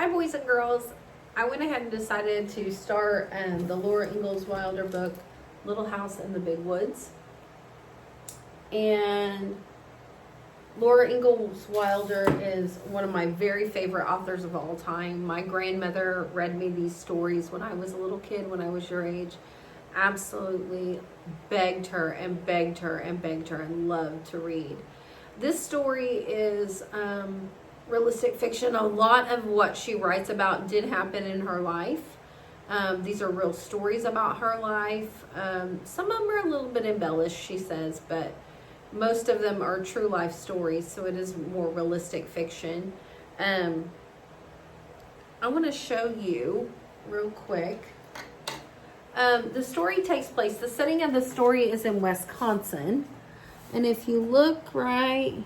Hi, boys and girls. I went ahead and decided to start the Laura Ingalls Wilder book, Little House in the Big Woods. And Laura Ingalls Wilder is one of my very favorite authors of all time. My grandmother read me these stories when I was a little kid, when I was your age. Absolutely begged her and begged her and begged her and loved to read. This story is realistic fiction. A lot of what she writes about did happen in her life. These are real stories about her life. Some of them are a little bit embellished, she says, but most of them are true life stories, so it is more realistic fiction. I want to show you real quick. The story takes place, the setting of the story is in Wisconsin. And if you look right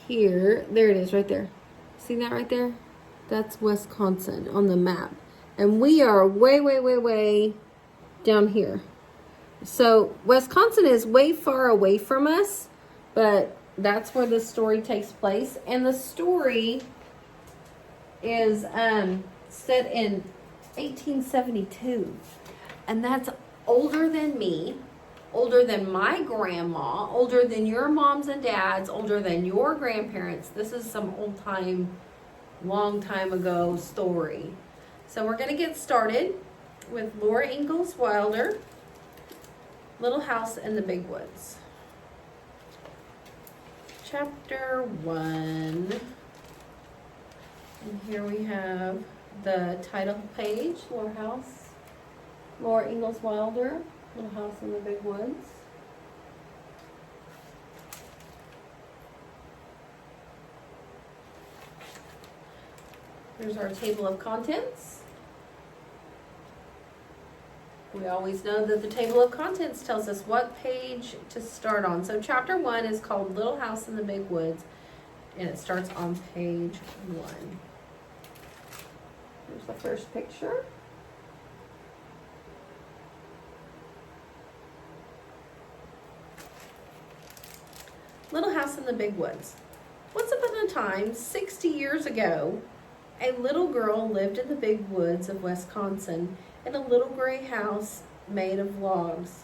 here, there it is right there. See that right there? That's Wisconsin on the map. And we are way down here. So Wisconsin is way far away from us, but that's where the story takes place. And the story is set in 1872. And that's older than me, older than my grandma, older than your moms and dads, older than your grandparents. This is some old time, long time ago story. So we're going to get started with Laura Ingalls Wilder, Little House in the Big Woods. Chapter 1. And here we have the title page, Laura Ingalls Wilder, Little House in the Big Woods. Here's our table of contents. We always know that the table of contents tells us what page to start on. So chapter 1 is called Little House in the Big Woods, and it starts on page 1. Here's the first picture. Little House in the Big Woods. Once upon a time, 60 years ago, a little girl lived in the big woods of Wisconsin in a little gray house made of logs.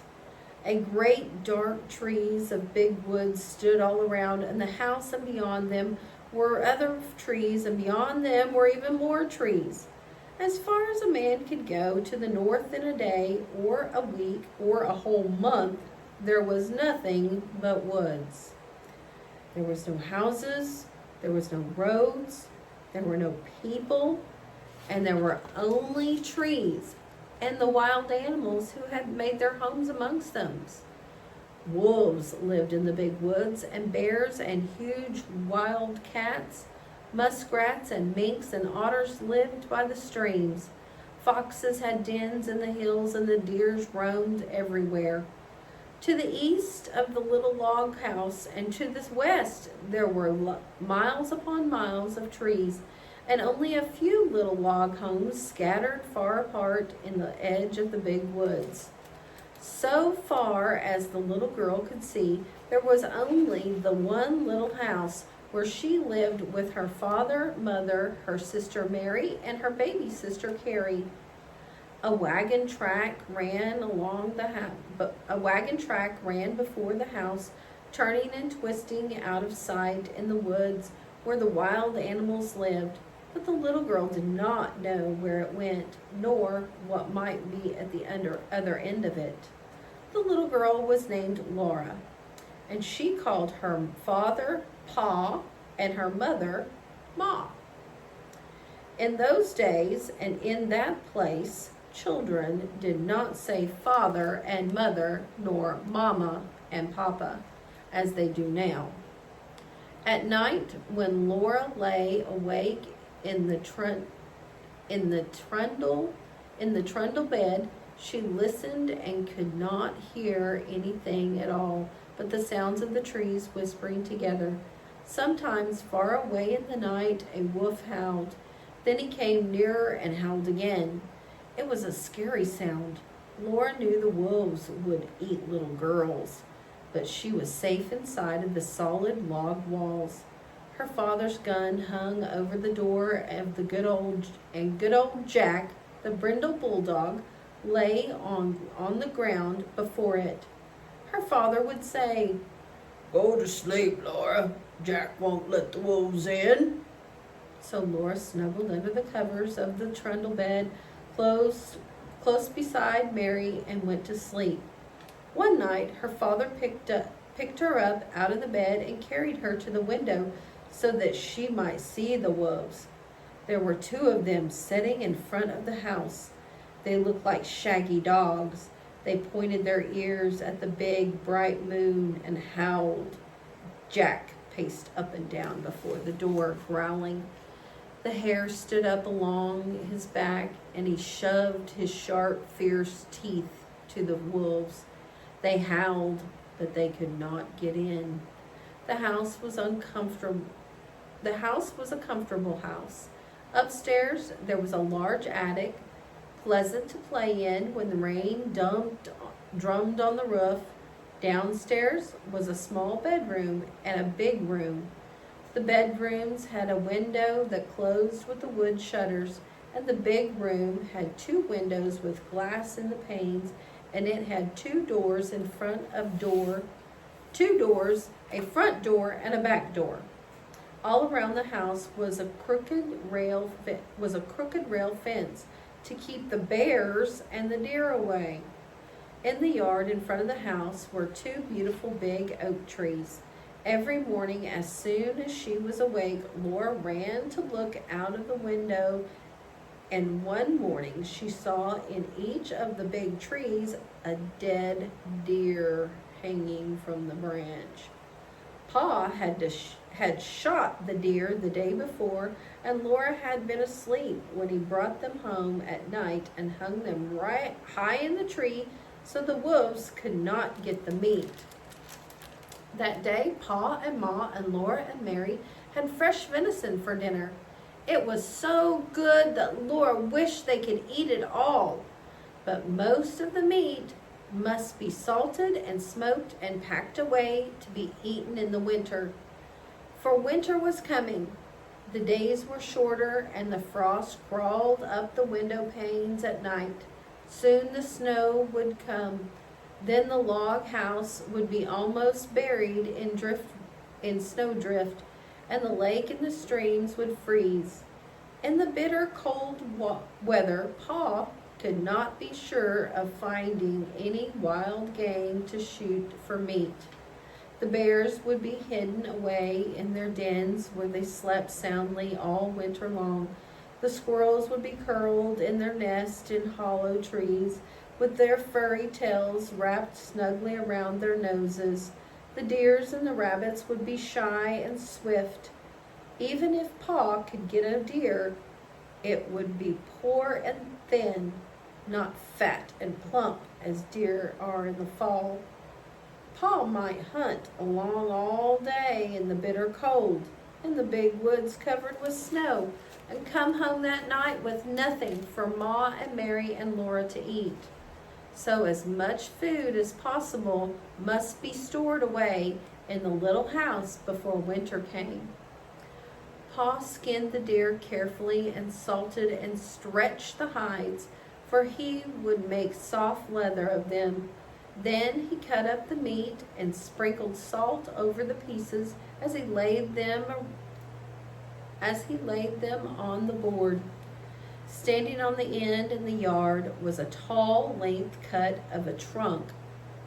A great dark trees of big woods stood all around, and the house and beyond them were other trees, and beyond them were even more trees. As far as a man could go to the north in a day, or a week, or a whole month, there was nothing but woods. There was no houses, there was no roads, there were no people, and there were only trees and the wild animals who had made their homes amongst them. Wolves lived in the big woods, and bears and huge wild cats. Muskrats and minks and otters lived by the streams. Foxes had dens in the hills, and the deers roamed everywhere. To the east of the little log house and to the west, there were miles upon miles of trees, and only a few little log homes scattered far apart in the edge of the big woods. So far as the little girl could see, there was only the one little house where she lived with her father, mother, her sister Mary, and her baby sister Carrie. A wagon track ran before the house, turning and twisting out of sight in the woods where the wild animals lived. But the little girl did not know where it went, nor what might be at the other end of it. The little girl was named Laura, and she called her father Pa and her mother Ma. In those days and in that place, children did not say father and mother nor mama and papa as they do now. At night, when Laura lay awake in the trundle bed, she listened and could not hear anything at all but the sounds of the trees whispering together. Sometimes far away in the night a wolf howled. Then he came nearer and howled again. It was a scary sound. Laura knew the wolves would eat little girls, but she was safe inside of the solid log walls. Her father's gun hung over the door of the good old Jack, the brindle bulldog, lay on the ground before it. Her father would say, "Go to sleep, Laura. Jack won't let the wolves in." So Laura snuggled under the covers of the trundle bed, close beside Mary, and went to sleep. One night, her father picked her up out of the bed and carried her to the window so that she might see the wolves. There were 2 of them sitting in front of the house. They looked like shaggy dogs. They pointed their ears at the big, bright moon and howled. Jack paced up and down before the door, growling. The hair stood up along his back, and he shoved his sharp, fierce teeth to the wolves. They howled, but they could not get in. The house was uncomfortable. The house was a comfortable house. Upstairs, there was a large attic, pleasant to play in when the rain drummed on the roof. Downstairs was a small bedroom and a big room. The bedrooms had a window that closed with the wood shutters, and the big room had 2 windows with glass in the panes, and it had 2 doors in front of 2 doors, a front door and a back door. All around the house was a crooked rail fence to keep the bears and the deer away. In the yard in front of the house were 2 beautiful big oak trees. Every morning, as soon as she was awake, Laura ran to look out of the window, and one morning she saw in each of the big trees a dead deer hanging from the branch. Pa had shot the deer the day before, and Laura had been asleep when he brought them home at night and hung them right high in the tree so the wolves could not get the meat. That day, Pa and Ma and Laura and Mary had fresh venison for dinner. It was so good that Laura wished they could eat it all. But most of the meat must be salted and smoked and packed away to be eaten in the winter. For winter was coming. The days were shorter and the frost crawled up the window panes at night. Soon the snow would come. Then the log house would be almost buried in snowdrift, and the lake and the streams would freeze. In the bitter cold weather, Pa could not be sure of finding any wild game to shoot for meat. The bears would be hidden away in their dens where they slept soundly all winter long. The squirrels would be curled in their nests in hollow trees, with their furry tails wrapped snugly around their noses. The deers and the rabbits would be shy and swift. Even if Pa could get a deer, it would be poor and thin, not fat and plump as deer are in the fall. Pa might hunt along all day in the bitter cold, in the big woods covered with snow, and come home that night with nothing for Ma and Mary and Laura to eat. So as much food as possible must be stored away in the little house before winter came. Pa skinned the deer carefully and salted and stretched the hides, for he would make soft leather of them. Then he cut up the meat and sprinkled salt over the pieces as he laid them on the board. Standing on the end in the yard was a tall length cut of a trunk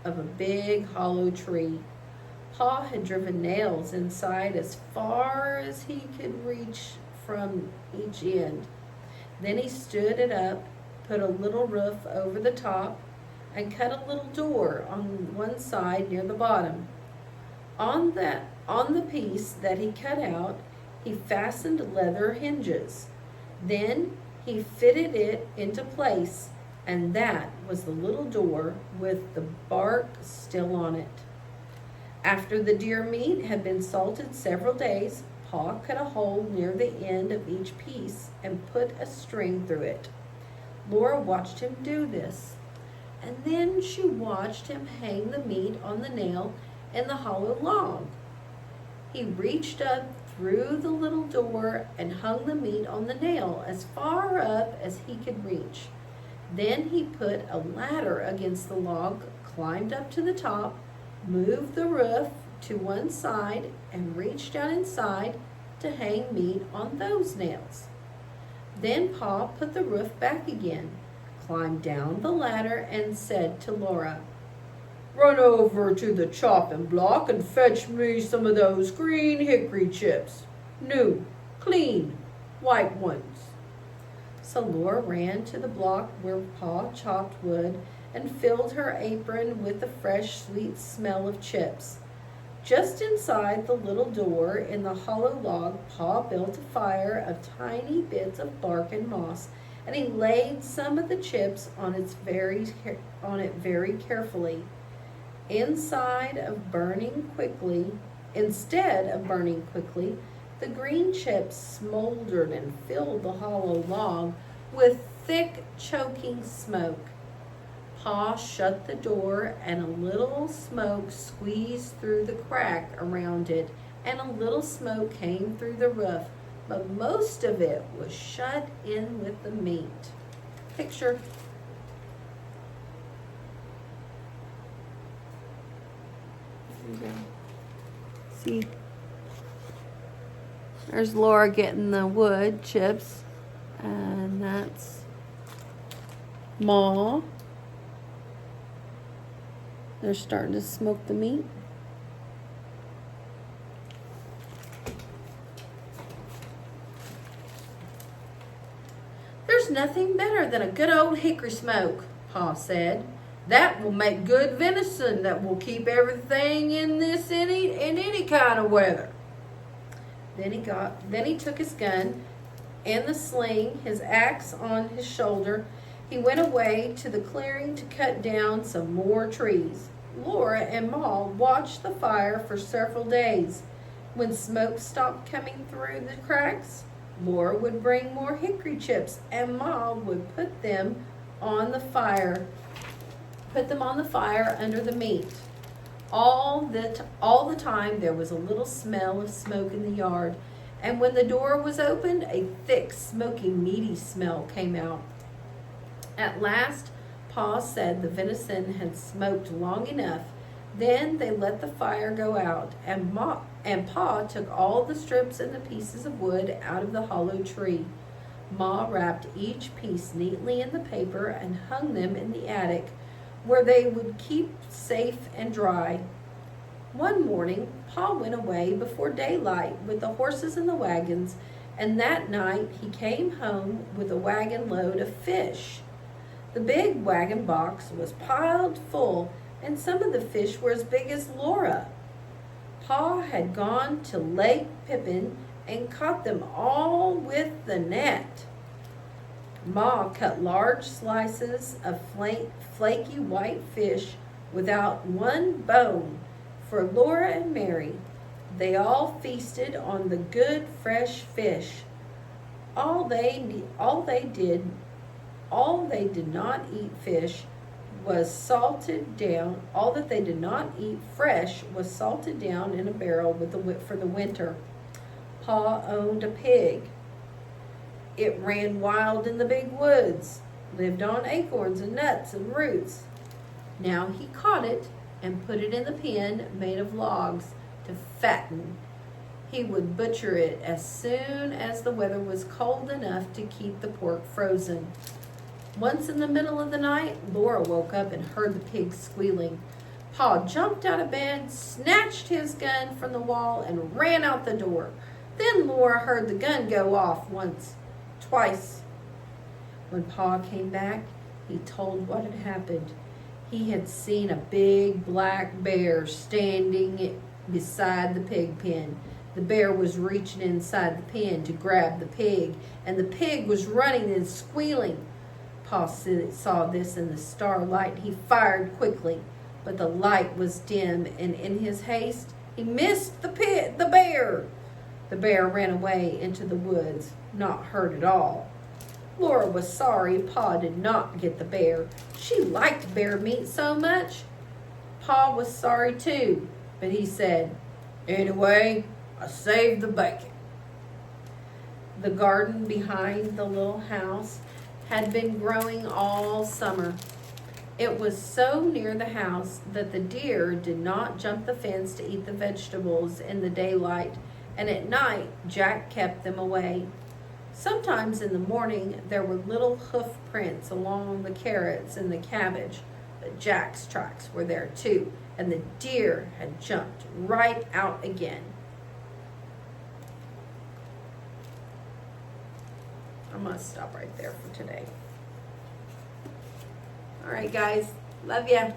of a big hollow tree. Pa had driven nails inside as far as he could reach from each end. Then he stood it up, put a little roof over the top, and cut a little door on one side near the bottom. On the piece that he cut out, he fastened leather hinges. Then he fitted it into place, and that was the little door with the bark still on it. After the deer meat had been salted several days, Pa cut a hole near the end of each piece and put a string through it. Laura watched him do this, and then she watched him hang the meat on the nail in the hollow log. He reached up through the little door and hung the meat on the nail as far up as he could reach. Then he put a ladder against the log, climbed up to the top, moved the roof to one side, and reached down inside to hang meat on those nails. Then Pa put the roof back again, climbed down the ladder, and said to Laura, "Run over to the chopping block and fetch me some of those green hickory chips. New, clean, white ones." So Laura ran to the block where Pa chopped wood and filled her apron with the fresh, sweet smell of chips. Just inside the little door in the hollow log, Pa built a fire of tiny bits of bark and moss, and he laid some of the chips on it very carefully. Instead of burning quickly, the green chips smoldered and filled the hollow log with thick, choking smoke. Pa shut the door, and a little smoke squeezed through the crack around it, and a little smoke came through the roof, but most of it was shut in with the meat. Picture. There you go. See, there's Laura getting the wood chips, and that's Ma. They're starting to smoke the meat. "There's nothing better than a good old hickory smoke," Pa said. "That will make good venison that will keep everything in any kind of weather." Then he took his gun and the sling, his axe on his shoulder. He went away to the clearing to cut down some more trees. Laura and Ma watched the fire for several days. When smoke stopped coming through the cracks, Laura would bring more hickory chips, and Ma would put them on the fire under the meat. All the time there was a little smell of smoke in the yard, and when the door was opened, a thick, smoky, meaty smell came out. At last, Pa said the venison had smoked long enough. Then they let the fire go out, and Pa took all the strips and the pieces of wood out of the hollow tree. Ma wrapped each piece neatly in the paper and hung them in the attic, where they would keep safe and dry. One morning, Pa went away before daylight with the horses and the wagons, and that night he came home with a wagon load of fish. The big wagon box was piled full, and some of the fish were as big as Laura. Pa had gone to Lake Pippin and caught them all with the net. Ma cut large slices of flaky white fish without one bone for Laura and Mary. They all feasted on the good fresh fish. All they did not eat fish was salted down. All that they did not eat fresh was salted down in a barrel for the winter. Pa owned a pig. It ran wild in the big woods, lived on acorns and nuts and roots. Now he caught it and put it in the pen made of logs to fatten. He would butcher it as soon as the weather was cold enough to keep the pork frozen. Once in the middle of the night, Laura woke up and heard the pig squealing. Pa jumped out of bed, snatched his gun from the wall, and ran out the door. Then Laura heard the gun go off once, twice. When Pa came back, he told what had happened. He had seen a big black bear standing beside the pig pen. The bear was reaching inside the pen to grab the pig, and the pig was running and squealing. Pa saw this in the starlight. He fired quickly, but the light was dim, and in his haste, he missed the bear. The bear ran away into the woods, not hurt at all. Laura was sorry Pa did not get the bear. She liked bear meat so much. Pa was sorry too, but he said, "Anyway, I saved the bacon. The garden behind the little house had been growing all summer. It was so near the house that the deer did not jump the fence to eat the vegetables in the daylight, and at night Jack kept them away. Sometimes in the morning there were little hoof prints along the carrots and the cabbage, but Jack's tracks were there too, and the deer had jumped right out again. I'm going to stop right there for today. All right, guys. Love ya.